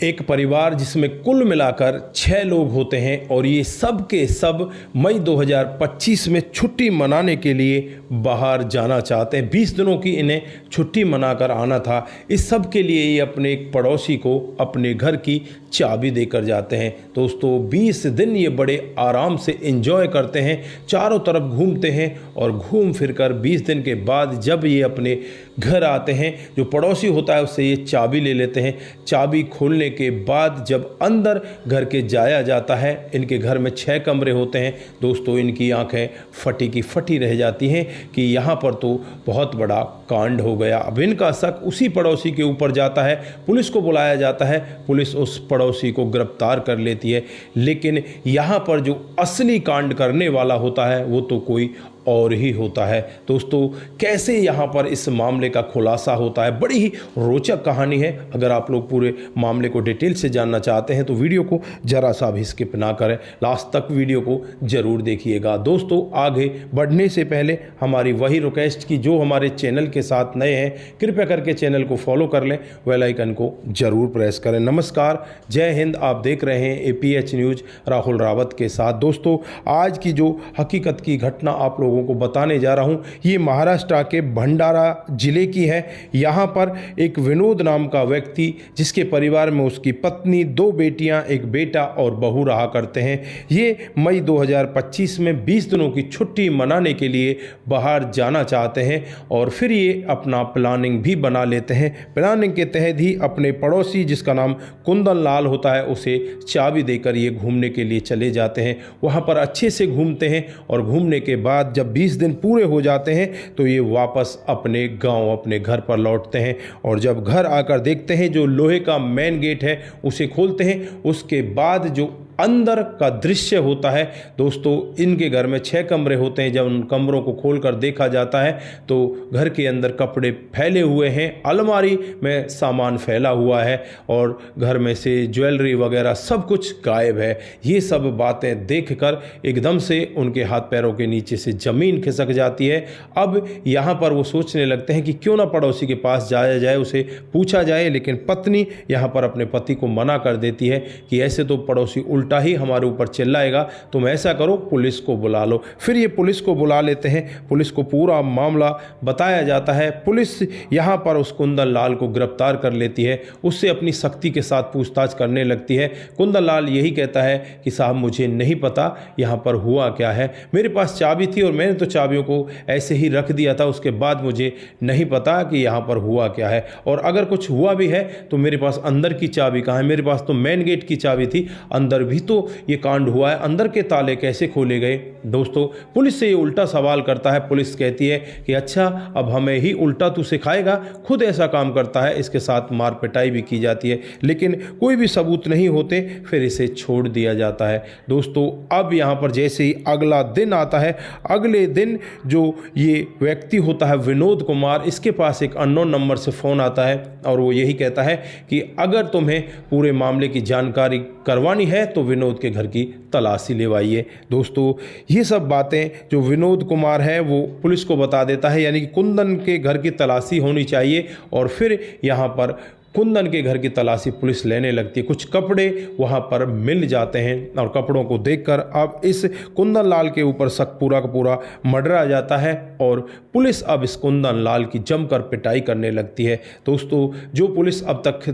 एक परिवार जिसमें कुल मिलाकर 6 लोग होते हैं और ये सब के सब मई 2025 में छुट्टी मनाने के लिए बाहर जाना चाहते हैं। 20 दिनों की इन्हें छुट्टी मनाकर आना था। इस सब के लिए ये अपने एक पड़ोसी को अपने घर की चाबी देकर जाते हैं। दोस्तों 20 दिन ये बड़े आराम से एंजॉय करते हैं, चारों तरफ घूमते हैं और घूम फिर कर 20 दिन के बाद जब ये अपने घर आते हैं, जो पड़ोसी होता है उससे ये चाबी ले लेते हैं। चाबी खोलने के बाद जब अंदर घर के जाया जाता है, इनके घर में 6 कमरे होते हैं। दोस्तों इनकी आंखें फटी की फटी रह जाती हैं कि यहाँ पर तो बहुत बड़ा कांड हो गया। अब इनका शक उसी पड़ोसी के ऊपर जाता है। पुलिस को बुलाया जाता है, पुलिस उस पड़ोसी को गिरफ्तार कर लेती है। लेकिन यहाँ पर जो असली कांड करने वाला होता है वो तो कोई और ही होता है। दोस्तों कैसे यहाँ पर इस मामले का खुलासा होता है, बड़ी ही रोचक कहानी है। अगर आप लोग पूरे मामले को डिटेल से जानना चाहते हैं तो वीडियो को जरा सा भी स्किप ना करें, लास्ट तक वीडियो को जरूर देखिएगा। दोस्तों आगे बढ़ने से पहले हमारी वही रिक्वेस्ट की जो हमारे चैनल के साथ नए हैं, कृपया करके चैनल को फॉलो कर लें, बेल आइकन को जरूर प्रेस करें। नमस्कार, जय हिंद। आप देख रहे हैं APH न्यूज राहुल रावत के साथ। दोस्तों आज की जो हकीकत की घटना आप लोगों को बताने जा रहा हूं, ये महाराष्ट्र के भंडारा जिले की है। यहां पर एक विनोद नाम का व्यक्ति, जिसके परिवार में उसकी पत्नी, 2 बेटियां, एक बेटा और बहू रहा करते हैं। ये मई 2025 में 20 दिनों की छुट्टी मनाने के लिए बाहर जाना चाहते हैं और फिर ये अपना प्लानिंग भी बना लेते हैं। प्लानिंग के तहत ही अपने पड़ोसी, जिसका नाम कुंदन लाल होता है, उसे चाबी देकर ये घूमने के लिए चले जाते हैं। वहां पर अच्छे से घूमते हैं और घूमने के बाद जब 20 दिन पूरे हो जाते हैं तो ये वापस अपने गांव, अपने घर पर लौटते हैं। और जब घर आकर देखते हैं, जो लोहे का मेन गेट है उसे खोलते हैं। उसके बाद जो अंदर का दृश्य होता है, दोस्तों इनके घर में 6 कमरे होते हैं। जब उन कमरों को खोलकर देखा जाता है तो घर के अंदर कपड़े फैले हुए हैं, अलमारी में सामान फैला हुआ है और घर में से ज्वेलरी वगैरह सब कुछ गायब है। ये सब बातें देखकर एकदम से उनके हाथ पैरों के नीचे से ज़मीन खिसक जाती है। अब यहाँ पर वो सोचने लगते हैं कि क्यों ना पड़ोसी के पास जाया जाए, उसे पूछा जाए। लेकिन पत्नी यहाँ पर अपने पति को मना कर देती है कि ऐसे तो पड़ोसी उल्टा ही हमारे ऊपर चिल्लाएगा, तुम ऐसा करो पुलिस को बुला लो। फिर ये पुलिस को बुला लेते हैं, पुलिस को पूरा मामला बताया जाता है। पुलिस यहाँ पर उस कुंदन लाल को गिरफ्तार कर लेती है, उससे अपनी सख्ती के साथ पूछताछ करने लगती है। कुंदन लाल यही कहता है कि साहब मुझे नहीं पता यहाँ पर हुआ क्या है, मेरे पास चाबी थी और मैंने तो चाबियों को ऐसे ही रख दिया था, उसके बाद मुझे नहीं पता कि यहाँ पर हुआ क्या है। और अगर कुछ हुआ भी है तो मेरे पास अंदर की चाबी कहाँ है, मेरे पास तो मेन गेट की चाबी थी, अंदर भी तो ये कांड हुआ है, अंदर के ताले कैसे खोले गए। दोस्तों पुलिस से ये उल्टा सवाल करता है। पुलिस कहती है कि अच्छा अब हमें ही उल्टा तू सिखाएगा, खुद ऐसा काम करता है। इसके साथ मार पिटाई भी की जाती है, लेकिन कोई भी सबूत नहीं होते, फिर इसे छोड़ दिया जाता है। दोस्तों अब यहाँ पर जैसे ही अगला दिन आता है, अगले दिन जो ये व्यक्ति होता है विनोद कुमार, इसके पास एक अननोन नंबर से फ़ोन आता है और वो यही कहता है कि अगर तुम्हें पूरे मामले की जानकारी करवानी है तो विनोद के घर की तलाशी लेवाइए। दोस्तों ये सब बातें जो विनोद कुमार है वो पुलिस को बता देता है, यानी कि कुंदन के घर की तलाशी होनी चाहिए। और फिर यहाँ पर कुंदन के घर की तलाशी पुलिस लेने लगती है। कुछ कपड़े वहाँ पर मिल जाते हैं और कपड़ों को देखकर अब इस कुंदन लाल के ऊपर शक पूरा का पूरा मंडरा जाता है और पुलिस अब इस कुंदन लाल की जमकर पिटाई करने लगती है। दोस्तों जो पुलिस अब तक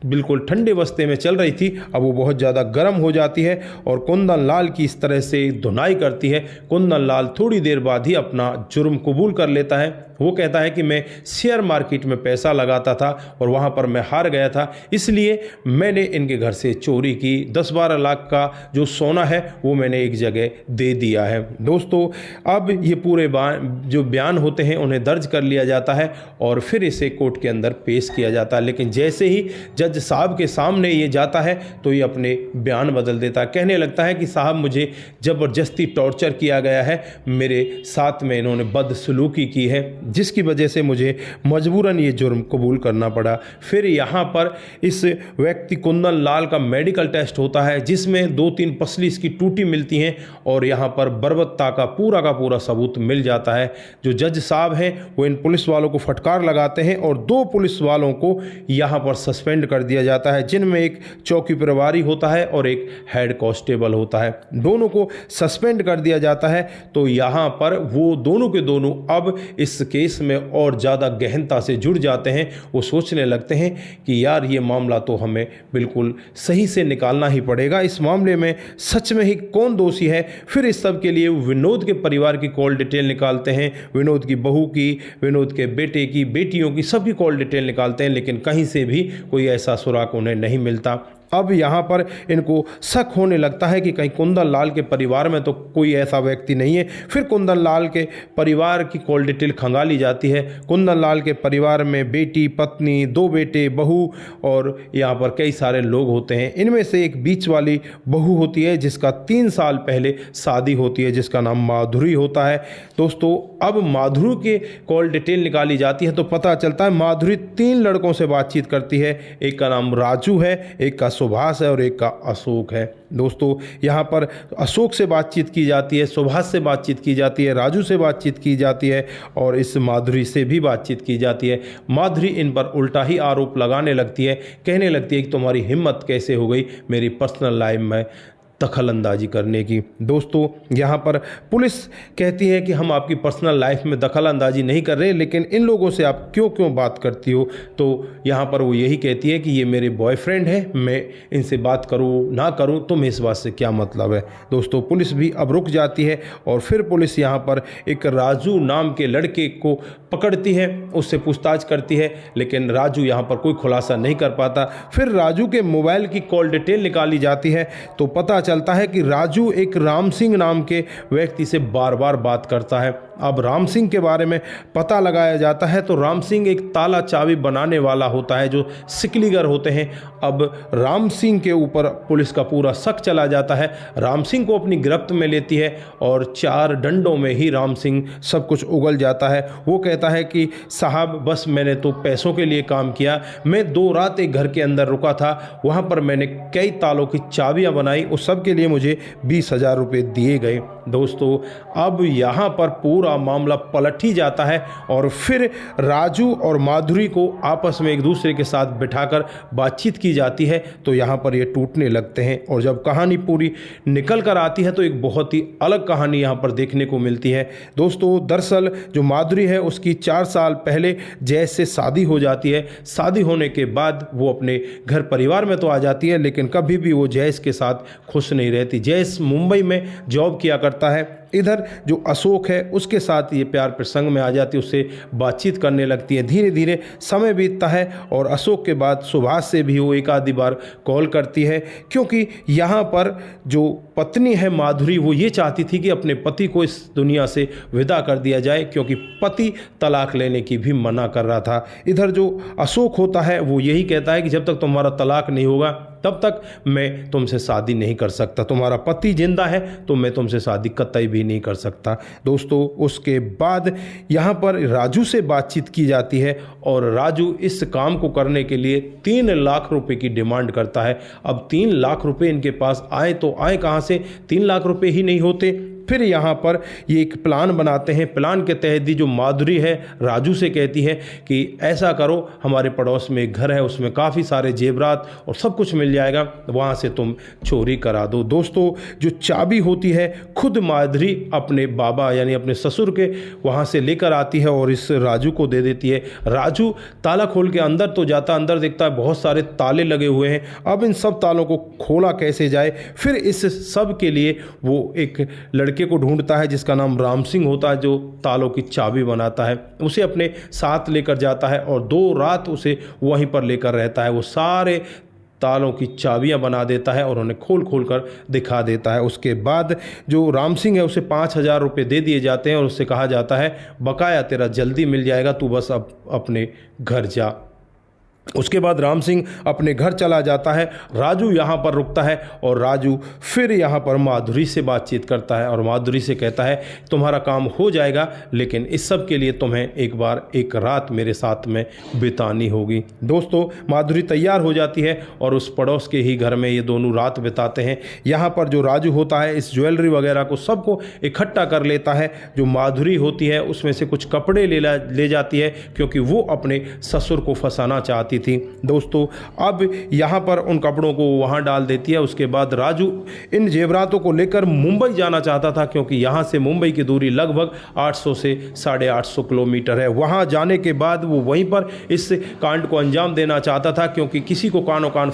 बिल्कुल ठंडे बस्ते में चल रही थी, अब वो बहुत ज़्यादा गर्म हो जाती है और कुंदन लाल की इस तरह से धुनाई करती है। कुंदन लाल थोड़ी देर बाद ही अपना जुर्म कबूल कर लेता है। वो कहता है कि मैं शेयर मार्केट में पैसा लगाता था और वहाँ पर मैं हार गया था, इसलिए मैंने इनके घर से चोरी की। 10-12 लाख का जो सोना है वो मैंने एक जगह दे दिया है। दोस्तों अब ये पूरे जो बयान होते हैं उन्हें दर्ज कर लिया जाता है और फिर इसे कोर्ट के अंदर पेश किया जाता है। लेकिन जैसे ही जज साहब के सामने ये जाता है तो ये अपने बयान बदल देता है। कहने लगता है कि साहब मुझे ज़बरदस्ती टॉर्चर किया गया है, मेरे साथ में इन्होंने बदसलूकी की है। जिसकी वजह से मुझे मजबूरन ये जुर्म कबूल करना पड़ा। फिर यहाँ पर इस व्यक्ति कुंदन लाल का मेडिकल टेस्ट होता है, जिसमें 2-3 पसली इसकी टूटी मिलती हैं और यहाँ पर बर्बरता का पूरा सबूत मिल जाता है। जो जज साहब हैं वो इन पुलिस वालों को फटकार लगाते हैं और 2 पुलिस वालों को यहाँ पर सस्पेंड कर दिया जाता है, जिनमें एक चौकी प्रभारी होता है और एक हेड कांस्टेबल होता है। दोनों को सस्पेंड कर दिया जाता है। तो यहाँ पर वो दोनों के दोनों अब इस केस में और ज़्यादा गहनता से जुड़ जाते हैं। वो सोचने लगते हैं कि यार ये मामला तो हमें बिल्कुल सही से निकालना ही पड़ेगा, इस मामले में सच में ही कौन दोषी है। फिर इस सब के लिए विनोद के परिवार की कॉल डिटेल निकालते हैं, विनोद की बहू की, विनोद के बेटे की, बेटियों की, सबकी कॉल डिटेल निकालते हैं, लेकिन कहीं से भी कोई ऐसा सुराग उन्हें नहीं मिलता। अब यहाँ पर इनको शक होने लगता है कि कहीं कुंदन लाल के परिवार में तो कोई ऐसा व्यक्ति नहीं है। फिर कुंदन लाल के परिवार की कॉल डिटेल खंगाली जाती है। कुंदन लाल के परिवार में बेटी, पत्नी, 2 बेटे, बहू और यहाँ पर कई सारे लोग होते हैं। इनमें से एक बीच वाली बहू होती है जिसका 3 साल पहले शादी होती है, जिसका नाम माधुरी होता है। दोस्तों अब माधुरी के कॉल डिटेल निकाली जाती है तो पता चलता है माधुरी 3 लड़कों से बातचीत करती है। एक का नाम राजू है, एक का सुभाष है और एक का अशोक है। दोस्तों यहाँ पर अशोक से बातचीत की जाती है, सुभाष से बातचीत की जाती है, राजू से बातचीत की जाती है और इस माधुरी से भी बातचीत की जाती है। माधुरी इन पर उल्टा ही आरोप लगाने लगती है, कहने लगती है कि तुम्हारी हिम्मत कैसे हो गई मेरी पर्सनल लाइफ में दखल अंदाजी करने की। दोस्तों यहाँ पर पुलिस कहती है कि हम आपकी पर्सनल लाइफ में दखल अंदाजी नहीं कर रहे, लेकिन इन लोगों से आप क्यों बात करती हो। तो यहाँ पर वो यही कहती है कि ये मेरे बॉयफ्रेंड है, मैं इनसे बात करूँ ना करूँ तुम्हें इस बात से क्या मतलब है। दोस्तों पुलिस भी अब रुक जाती है और फिर पुलिस यहाँ पर एक राजू नाम के लड़के को पकड़ती है, उससे पूछताछ करती है, लेकिन राजू यहाँ पर कोई खुलासा नहीं कर पाता। फिर राजू के मोबाइल की कॉल डिटेल निकाली जाती है तो पता चलता है कि राजू एक राम सिंह नाम के व्यक्ति से बार बार बात करता है। अब राम सिंह के बारे में पता लगाया जाता है तो राम सिंह एक ताला चाबी बनाने वाला होता है, जो सिकलीगर होते हैं। अब राम सिंह के ऊपर पुलिस का पूरा शक चला जाता है। राम सिंह को अपनी गिरफ्त में लेती है और 4 डंडों में ही राम सिंह सब कुछ उगल जाता है। वो कहता है कि साहब बस मैंने तो पैसों के लिए काम किया, मैं 2 रात एक घर के अंदर रुका था, वहाँ पर मैंने कई तालों की चाबियाँ बनाई, उस सब के लिए मुझे 20,000 रुपये दिए गए। दोस्तों अब यहाँ पर पूरा मामला पलट ही जाता है और फिर राजू और माधुरी को आपस में एक दूसरे के साथ बिठाकर बातचीत की जाती है तो यहाँ पर ये टूटने लगते हैं। और जब कहानी पूरी निकल कर आती है तो एक बहुत ही अलग कहानी यहाँ पर देखने को मिलती है। दोस्तों दरअसल जो माधुरी है उसकी 4 साल पहले जयेश से शादी हो जाती है। शादी होने के बाद वो अपने घर परिवार में तो आ जाती है, लेकिन कभी भी वो जयेश के साथ खुश नहीं रहती। जयेश मुंबई में जॉब किया करता है, इधर जो अशोक है उसके साथ ये प्यार प्रसंग में आ जाती है, उससे बातचीत करने लगती है। धीरे धीरे समय बीतता है और अशोक के बाद सुभाष से भी वो एक आधी बार कॉल करती है, क्योंकि यहाँ पर जो पत्नी है माधुरी वो ये चाहती थी कि अपने पति को इस दुनिया से विदा कर दिया जाए, क्योंकि पति तलाक लेने की भी मना कर रहा था। इधर जो अशोक होता है वो यही कहता है कि जब तक तुम्हारा तलाक नहीं होगा तब तक मैं तुमसे शादी नहीं कर सकता, तुम्हारा पति जिंदा है तो मैं तुमसे शादी कतई भी नहीं कर सकता। दोस्तों उसके बाद यहाँ पर राजू से बातचीत की जाती है और राजू इस काम को करने के लिए 3 लाख रुपए की डिमांड करता है। अब 3 लाख रुपए इनके पास आए तो आए कहाँ से, 3 लाख रुपए ही नहीं होते। फिर यहाँ पर ये एक प्लान बनाते हैं। प्लान के तहत जो माधुरी है राजू से कहती है कि ऐसा करो, हमारे पड़ोस में एक घर है उसमें काफ़ी सारे जेवरात और सब कुछ मिल जाएगा, वहाँ से तुम चोरी करा दो। दोस्तों जो चाबी होती है खुद माधुरी अपने बाबा यानी अपने ससुर के वहाँ से लेकर आती है और इस राजू को दे देती है। राजू ताला खोल के अंदर तो जाता, अंदर देखता है बहुत सारे ताले लगे हुए हैं। अब इन सब तालों को खोला कैसे जाए, फिर इस सब के लिए वो एक लड़के को ढूंढता है जिसका नाम राम सिंह होता है, जो तालों की चाबी बनाता है। उसे अपने साथ लेकर जाता है और 2 रात उसे वहीं पर लेकर रहता है। वो सारे तालों की चाबियां बना देता है और उन्हें खोल खोल कर दिखा देता है। उसके बाद जो राम सिंह है उसे 5,000 रुपये दे दिए जाते हैं और उससे कहा जाता है बकाया तेरा जल्दी मिल जाएगा, तू बस अब अपने घर जा। उसके बाद राम सिंह अपने घर चला जाता है। राजू यहाँ पर रुकता है और राजू फिर यहाँ पर माधुरी से बातचीत करता है और माधुरी से कहता है तुम्हारा काम हो जाएगा, लेकिन इस सब के लिए तुम्हें एक बार एक रात मेरे साथ में बितानी होगी। दोस्तों, माधुरी तैयार हो जाती है और उस पड़ोस के ही घर में ये दोनों रात बिताते हैं। यहाँ पर जो राजू होता है इस ज्वेलरी वगैरह को सबको इकट्ठा कर लेता है। जो माधुरी होती है उसमें से कुछ कपड़े ले जाती है क्योंकि वो अपने ससुर को फंसाना चाहती थी। दोस्तों, अब यहाँ पर उन कपड़ों को वहाँ डाल देती है। उसके बाद राजू इन जेवरातों को लेकर मुंबई जाना चाहता था क्योंकि यहाँ से मुंबई की दूरी लगभग 800 से 850 किलोमीटर है। वहाँ जाने के बाद वो वहीं पर इस कांड को अंजाम देना चाहता था क्योंकि किसी को कानो कान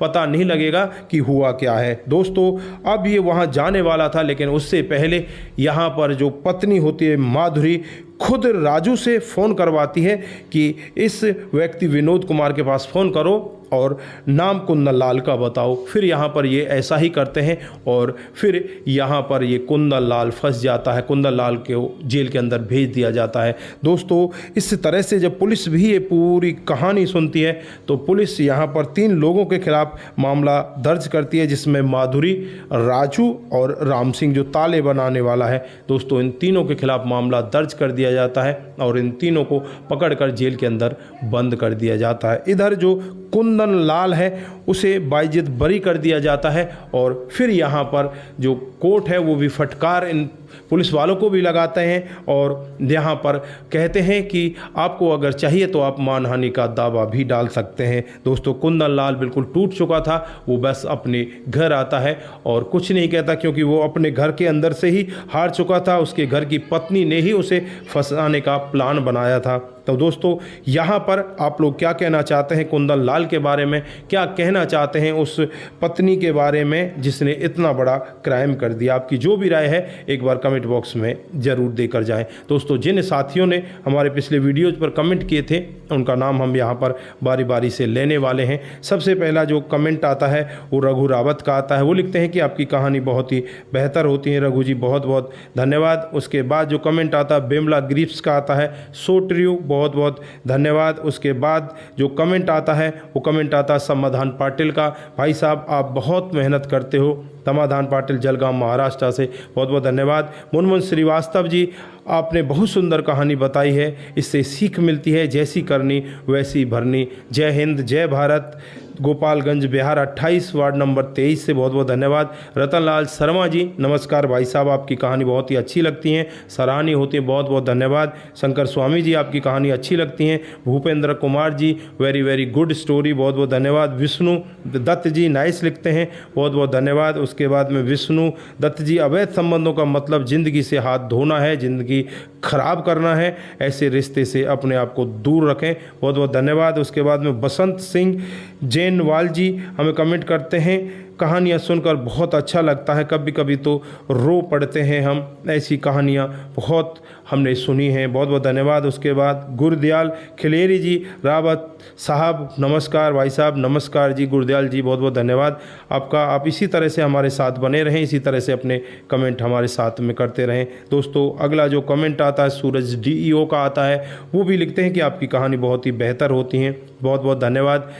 पता नहीं लगेगा कि हुआ क्या है। दोस्तों, अब ये वहाँ जाने वाला था, लेकिन उससे पहले यहाँ पर जो पत्नी होती है माधुरी खुद राजू से फ़ोन करवाती है कि इस व्यक्ति विनोद कुमार के पास फ़ोन करो और नाम कुंदन लाल का बताओ। फिर यहाँ पर ये ऐसा ही करते हैं और फिर यहाँ पर ये कुंदन लाल फंस जाता है। कुंदन लाल को जेल के अंदर भेज दिया जाता है। दोस्तों, इस तरह से जब पुलिस भी ये पूरी कहानी सुनती है तो पुलिस यहाँ पर 3 लोगों के खिलाफ मामला दर्ज करती है, जिसमें माधुरी, राजू और राम सिंह जो ताले बनाने वाला है। दोस्तों, इन तीनों के खिलाफ मामला दर्ज कर दिया जाता है और इन तीनों को पकड़कर जेल के अंदर बंद कर दिया जाता है। इधर जो कुंदन लाल है उसे बाइज्जत बरी कर दिया जाता है और फिर यहाँ पर जो कोर्ट है वो भी फटकार इन पुलिस वालों को भी लगाते हैं और यहाँ पर कहते हैं कि आपको अगर चाहिए तो आप मानहानि का दावा भी डाल सकते हैं। दोस्तों, कुंदन लाल बिल्कुल टूट चुका था। वो बस अपने घर आता है और कुछ नहीं कहता क्योंकि वो अपने घर के अंदर से ही हार चुका था। उसके घर की पत्नी ने ही उसे फंसाने का प्लान बनाया था। तो दोस्तों, यहाँ पर आप लोग क्या कहना चाहते हैं कुंदन लाल के बारे में? क्या कहना चाहते हैं उस पत्नी के बारे में जिसने इतना बड़ा क्राइम कर दिया? आपकी जो भी राय है एक बार कमेंट बॉक्स में ज़रूर देकर जाएं। दोस्तों, जिन साथियों ने हमारे पिछले वीडियोज़ पर कमेंट किए थे उनका नाम हम यहाँ पर बारी बारी से लेने वाले हैं। सबसे पहला जो कमेंट आता है वो रघु रावत का आता है। वो लिखते हैं कि आपकी कहानी बहुत ही बेहतर होती है रघु जी, बहुत बहुत धन्यवाद। उसके बाद जो कमेंट आता है बिमला ग्रिप्स का आता है, सो ट्रू, बहुत बहुत धन्यवाद। उसके बाद जो कमेंट आता है वो कमेंट आता है समाधान पाटिल का, भाई साहब आप बहुत मेहनत करते हो। समाधान पाटिल जलगांव महाराष्ट्र से बहुत बहुत धन्यवाद। मुनमुन श्रीवास्तव जी, आपने बहुत सुंदर कहानी बताई है, इससे सीख मिलती है, जैसी करनी वैसी भरनी। जय हिंद, जय भारत। गोपालगंज बिहार 28 वार्ड नंबर 23 से बहुत बहुत धन्यवाद। रतनलाल शर्मा जी, नमस्कार भाई साहब, आपकी कहानी बहुत ही अच्छी लगती है, सराहनीय होती है, बहुत बहुत धन्यवाद। शंकर स्वामी जी, आपकी कहानी अच्छी लगती है। Bhupendra Kumar ji, very very good story, बहुत बहुत धन्यवाद। विष्णु दत्त जी, नाइस लिखते हैं, बहुत बहुत धन्यवाद। उसके बाद में विष्णु दत्त जी, अवैध संबंधों का मतलब ज़िंदगी से हाथ धोना है, ज़िंदगी खराब करना है, ऐसे रिश्ते से अपने आप को दूर रखें, बहुत बहुत धन्यवाद। उसके बाद में बसंत सिंह जैनवाल जी हमें कमेंट करते हैं, कहानियाँ सुनकर बहुत अच्छा लगता है, कभी कभी तो रो पड़ते हैं हम, ऐसी कहानियाँ बहुत हमने सुनी हैं, बहुत बहुत धन्यवाद। उसके बाद गुरदयाल खिलेरी जी, रावत साहब नमस्कार, भाई साहब नमस्कार जी, गुरदयाल जी बहुत बहुत धन्यवाद आपका। आप इसी तरह से हमारे साथ बने रहें, इसी तरह से अपने कमेंट हमारे साथ में करते रहें। दोस्तों, अगला जो कमेंट आता है सूरज DEO का आता है, वो भी लिखते हैं कि आपकी कहानी बहुत ही बेहतर होती हैं, बहुत बहुत धन्यवाद।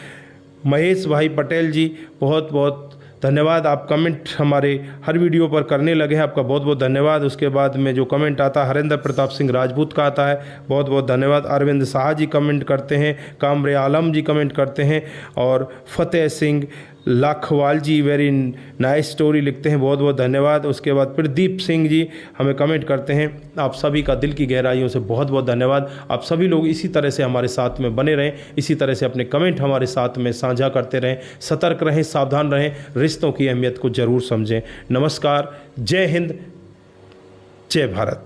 महेश भाई पटेल जी, बहुत बहुत धन्यवाद, आप कमेंट हमारे हर वीडियो पर करने लगे हैं, आपका बहुत बहुत धन्यवाद। उसके बाद में जो कमेंट आता है हरेंद्र प्रताप सिंह राजपूत का आता है, बहुत बहुत धन्यवाद। अरविंद शाह जी कमेंट करते हैं, कामरे आलम जी कमेंट करते हैं और फतेह सिंह लाखवाल जी वेरी नाइस स्टोरी लिखते हैं, बहुत बहुत धन्यवाद। उसके बाद प्रदीप सिंह जी हमें कमेंट करते हैं, आप सभी का दिल की गहराइयों से बहुत बहुत धन्यवाद। आप सभी लोग इसी तरह से हमारे साथ में बने रहें, इसी तरह से अपने कमेंट हमारे साथ में साझा करते रहें, सतर्क रहें, सावधान रहें, रिश्तों की अहमियत को ज़रूर समझें। नमस्कार, जय हिंद, जय भारत।